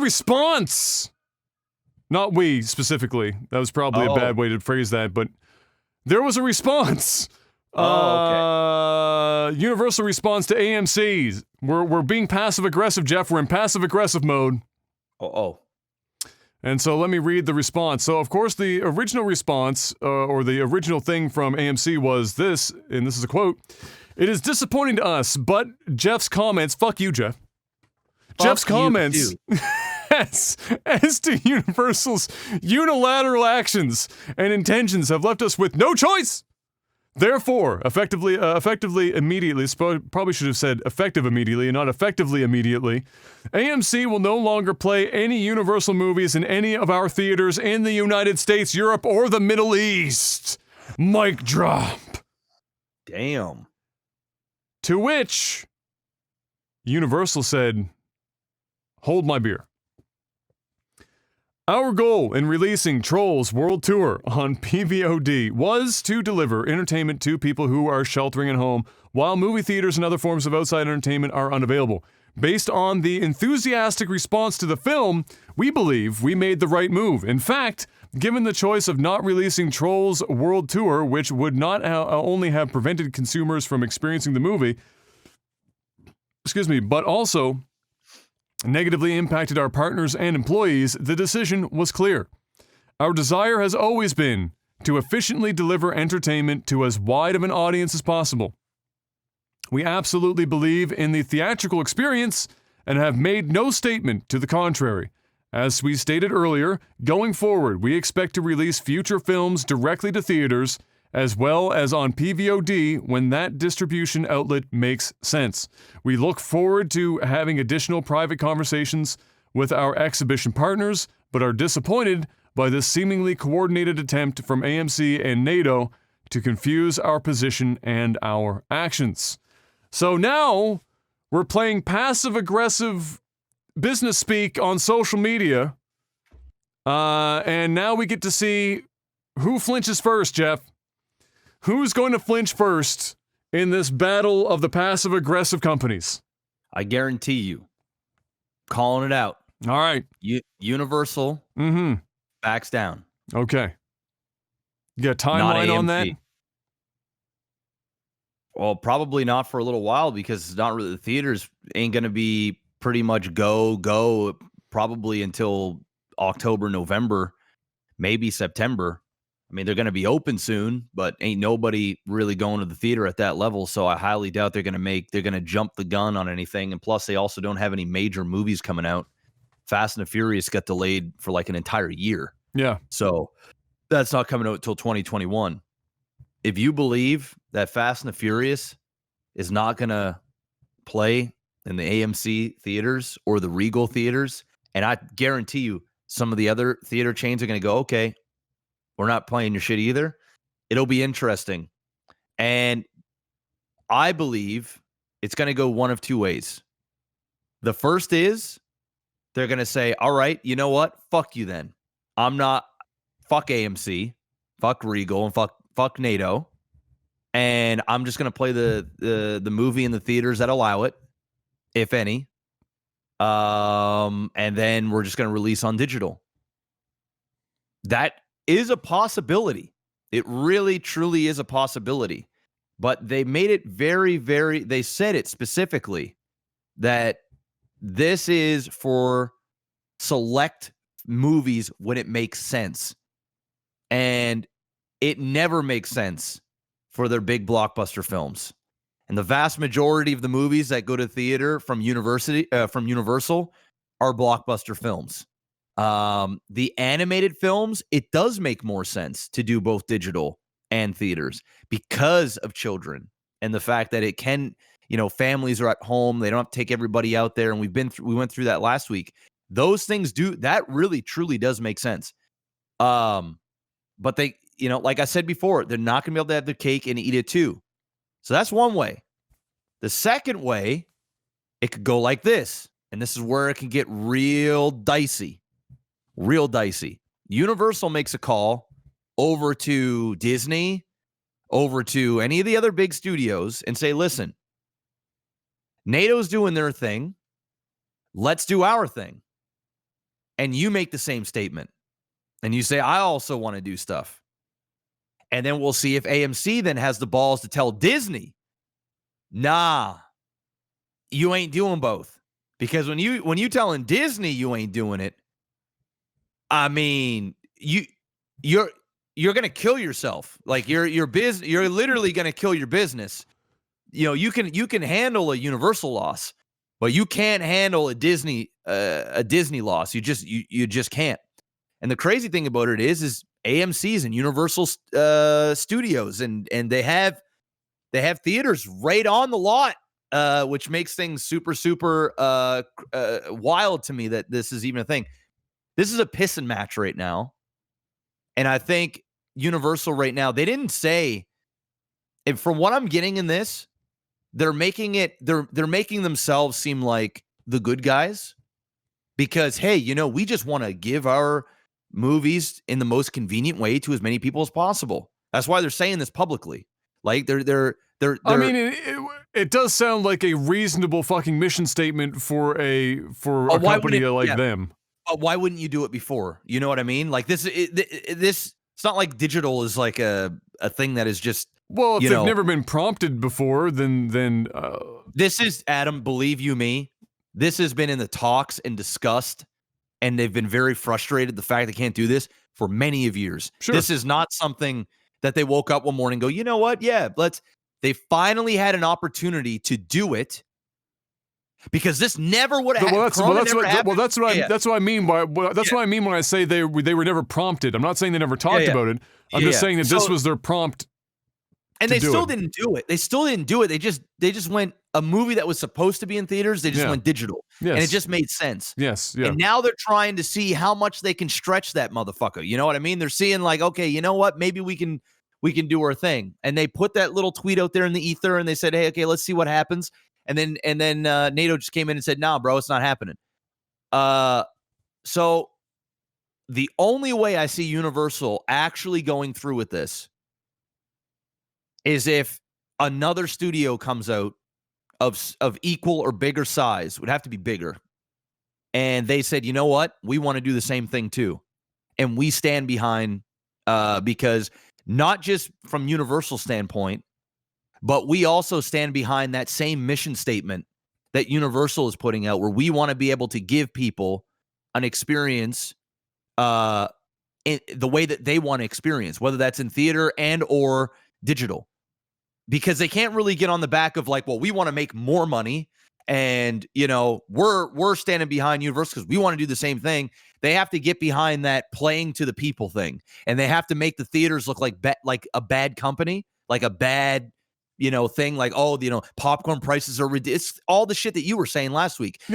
a response. Not we, specifically. That was probably a bad way to phrase that, but there was a response. Universal response to AMC. We're being passive-aggressive, Jeff. We're in passive-aggressive mode. And so let me read the response. So, of course, the original response, or the original thing from AMC was this, and this is a quote, "It is disappointing to us, but Jeff's comments," fuck you, Jeff. Jeff's comments as to Universal's unilateral actions and intentions have left us with no choice. Therefore, effectively immediately, probably should have said effective immediately and not effectively immediately, AMC will no longer play any Universal movies in any of our theaters in the United States, Europe, or the Middle East. Mic drop. Damn. To which Universal said, "Hold my beer. Our goal in releasing Trolls World Tour on PVOD was to deliver entertainment to people who are sheltering at home while movie theaters and other forms of outside entertainment are unavailable. Based on the enthusiastic response to the film, we believe we made the right move. In fact, given the choice of not releasing Trolls World Tour, which would not only have prevented consumers from experiencing the movie, but also negatively impacted our partners and employees, the decision was clear. Our desire has always been to efficiently deliver entertainment to as wide of an audience as possible. We absolutely believe in the theatrical experience and have made no statement to the contrary. As we stated earlier, going forward, we expect to release future films directly to theaters as well as on PVOD when that distribution outlet makes sense. We look forward to having additional private conversations with our exhibition partners, but are disappointed by this seemingly coordinated attempt from AMC and NATO to confuse our position and our actions." So now we're playing passive-aggressive business speak on social media, and now we get to see who flinches first, Jeff. Who's going to flinch first in this battle of the passive-aggressive companies? I guarantee you. Calling it out. All right. Universal backs down. Okay. You got a timeline on that? Well, probably not for a little while because it's not really, the theaters ain't going to be pretty much go probably until October, November, maybe September. I mean, they're going to be open soon, but ain't nobody really going to the theater at that level. So I highly doubt they're going to jump the gun on anything. And plus, they also don't have any major movies coming out. Fast and the Furious got delayed for like an entire year. Yeah. So that's not coming out until 2021. If you believe that Fast and the Furious is not going to play in the AMC theaters or the Regal theaters, and I guarantee you some of the other theater chains are going to go, okay, we're not playing your shit either. It'll be interesting. And I believe it's going to go one of two ways. The first is they're going to say, all right, you know what? Fuck you then. Fuck AMC, fuck Regal, and fuck NATO. And I'm just going to play the movie in the theaters that allow it, if any. And then we're just going to release on digital. That is a possibility. It really, truly is a possibility. But they made it very, very, they said it specifically that this is for select movies when it makes sense. And it never makes sense for their big blockbuster films. And the vast majority of the movies that go to theater from Universal are blockbuster films. The animated films, it does make more sense to do both digital and theaters because of children and the fact that it can, families are at home. They don't have to take everybody out there. And we went through that last week. Those things that really, truly does make sense. But they, like I said before, they're not going to be able to have their cake and eat it too. So that's one way. The second way, it could go like this. And this is where it can get real dicey. Real dicey. Universal makes a call over to Disney, over to any of the other big studios and say, listen, NATO's doing their thing. Let's do our thing. and you make the same statement and you say, I also want to do stuff. And then we'll see if AMC then has the balls to tell Disney, nah, you ain't doing both. Because when you telling Disney you ain't doing it, I mean, you're gonna kill yourself. Like you're literally gonna kill your business. You know, you can handle a Universal loss, but you can't handle a Disney loss. You just can't. And the crazy thing about it is AMC's and Universal Studios, and they have theaters right on the lot, which makes things super wild to me that this is even a thing. This is a pissing match right now, and I think Universal right now, they didn't say, and from what I'm getting in this, they're making themselves seem like the good guys because, hey, you know, we just want to give our movies in the most convenient way to as many people as possible. That's why they're saying this publicly. Like they're I mean, it does sound like a reasonable fucking mission statement for a company like them. Why wouldn't you do it before? You know what I mean? Like this, it's not like digital is like a thing that is just. Well, if they've never been prompted before, then this is, Adam, believe you me, this has been in the talks and discussed, and they've been very frustrated the fact they can't do this for many of years. Sure. This is not something that they woke up one morning and go, you know what? Yeah, they finally had an opportunity to do it. Because this never would have happened. That's what I mean when I say they were never prompted. I'm not saying they never talked about it. I'm just saying that this was their prompt. And they still didn't do it. They still didn't do it. They just went a movie that was supposed to be in theaters. They just went digital, and it just made sense. Yes, yeah. And now they're trying to see how much they can stretch that motherfucker. You know what I mean? They're seeing like, okay, you know what? Maybe we can do our thing. And they put that little tweet out there in the ether, and they said, hey, okay, let's see what happens. And then NATO just came in and said, nah, bro, it's not happening. So the only way I see Universal actually going through with this is if another studio comes out of equal or bigger size, would have to be bigger. And they said, you know what? We want to do the same thing too. And we stand behind, because not just from Universal standpoint, but we also stand behind that same mission statement that Universal is putting out, where we want to be able to give people an experience in the way that they want to experience, whether that's in theater and or digital. Because they can't really get on the back of like, well, we want to make more money, and you know, we're standing behind Universal because we want to do the same thing. They have to get behind that playing to the people thing, and they have to make the theaters look like a bad company, like a bad, you know, thing, like, oh, you know, popcorn prices are ridiculous. It's all the shit that you were saying last week. Fuck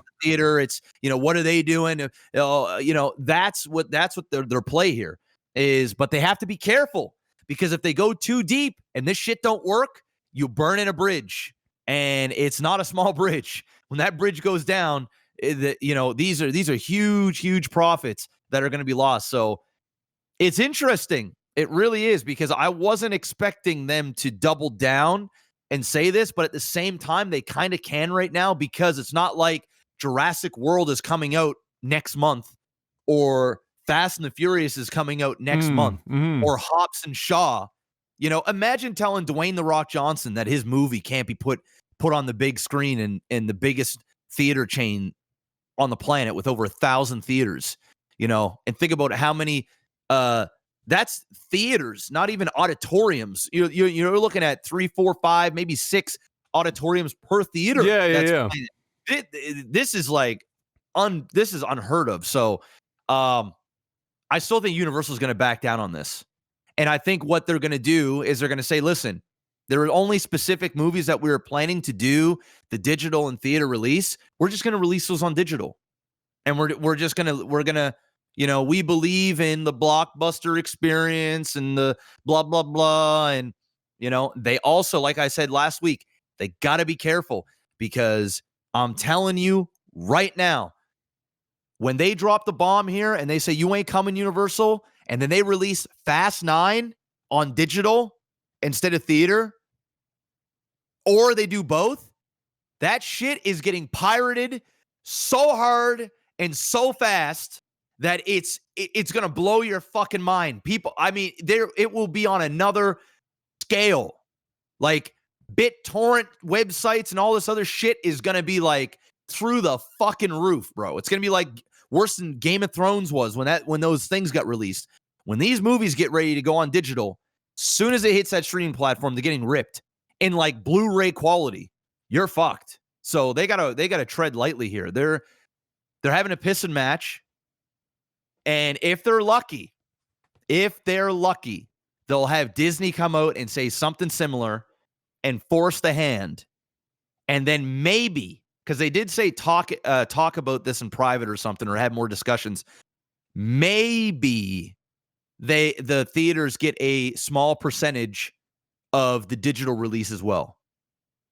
the theater. It's, you know, what are they doing? You know, that's what their play here is. But they have to be careful, because if they go too deep and this shit don't work, you burn in a bridge, and it's not a small bridge. When that bridge goes down, you know, these are huge profits that are going to be lost. So it's interesting. It really is, because I wasn't expecting them to double down and say this, but at the same time, they kind of can right now, because it's not like Jurassic World is coming out next month, or Fast and the Furious is coming out next month, or Hobbs and Shaw. You know, imagine telling Dwayne "The Rock" Johnson that his movie can't be put on the big screen in the biggest theater chain on the planet with over 1,000 theaters. You know, and think about how many. That's theaters, not even auditoriums. You're looking at 3, 4, 5, maybe 6 auditoriums per theater. Yeah. This is like this is unheard of. So, I still think Universal is going to back down on this. And I think what they're going to do is they're going to say, listen, there are only specific movies that we were planning to do the digital and theater release. We're just going to release those on digital. And we're going to, you know, we believe in the blockbuster experience and the blah, blah, blah. And, you know, they also, like I said last week, they got to be careful, because I'm telling you right now, when they drop the bomb here and they say, you ain't coming, Universal, and then they release Fast 9 on digital instead of theater, or they do both, that shit is getting pirated so hard and so fast that it's going to blow your fucking mind. People, I mean, it will be on another scale. Like BitTorrent websites and all this other shit is going to be like through the fucking roof, bro. It's going to be like worse than Game of Thrones was when those things got released. When these movies get ready to go on digital, soon as it hits that streaming platform, they're getting ripped in like Blu-ray quality. You're fucked. So they gotta tread lightly here. They're having a pissing match. And if they're lucky, they'll have Disney come out and say something similar and force the hand. And then maybe, because they did say talk about this in private or something, or have more discussions, maybe the theaters get a small percentage of the digital release as well.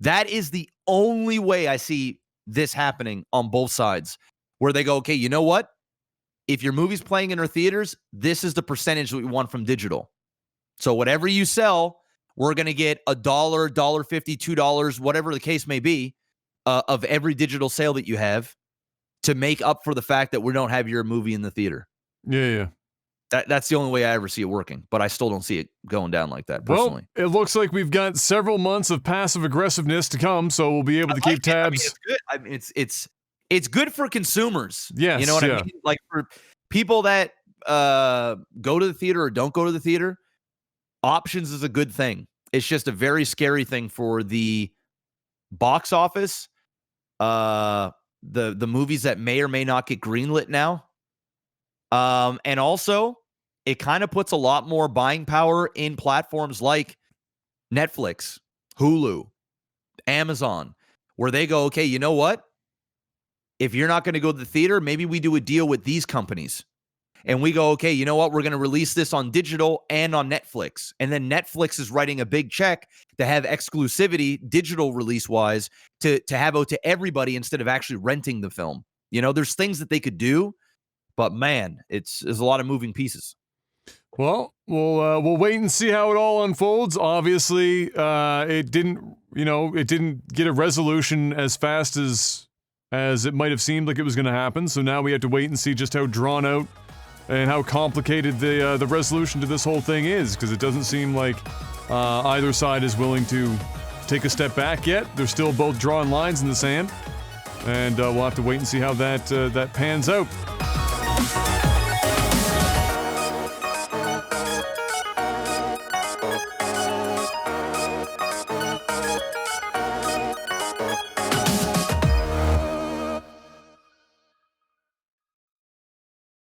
That is the only way I see this happening on both sides, where they go, okay, you know what? If your movie's playing in our theaters, this is the percentage that we want from digital. So whatever you sell, we're going to get $1, $1.50, $2, whatever the case may be, of every digital sale that you have to make up for the fact that we don't have your movie in the theater. Yeah. That's the only way I ever see it working, but I still don't see it going down like that, personally. Well, it looks like we've got several months of passive aggressive-ness to come, so we'll be able to keep tabs. I mean, it's good. It's good for consumers. Yes, you know what I mean? Like for people that go to the theater or don't go to the theater, options is a good thing. It's just a very scary thing for the box office. The movies that may or may not get greenlit now. And also, it kind of puts a lot more buying power in platforms like Netflix, Hulu, Amazon, where they go, okay, you know what? If you're not going to go to the theater, maybe we do a deal with these companies. And we go, okay, you know what? We're going to release this on digital and on Netflix. And then Netflix is writing a big check to have exclusivity, digital release-wise, to have out to everybody instead of actually renting the film. You know, there's things that they could do, but man, there's a lot of moving pieces. Well, we'll wait and see how it all unfolds. Obviously, it didn't get a resolution as fast as it might have seemed like it was going to happen. So now we have to wait and see just how drawn out and how complicated the resolution to this whole thing is, because it doesn't seem like either side is willing to take a step back yet. They're still both drawing lines in the sand, and we'll have to wait and see how that pans out.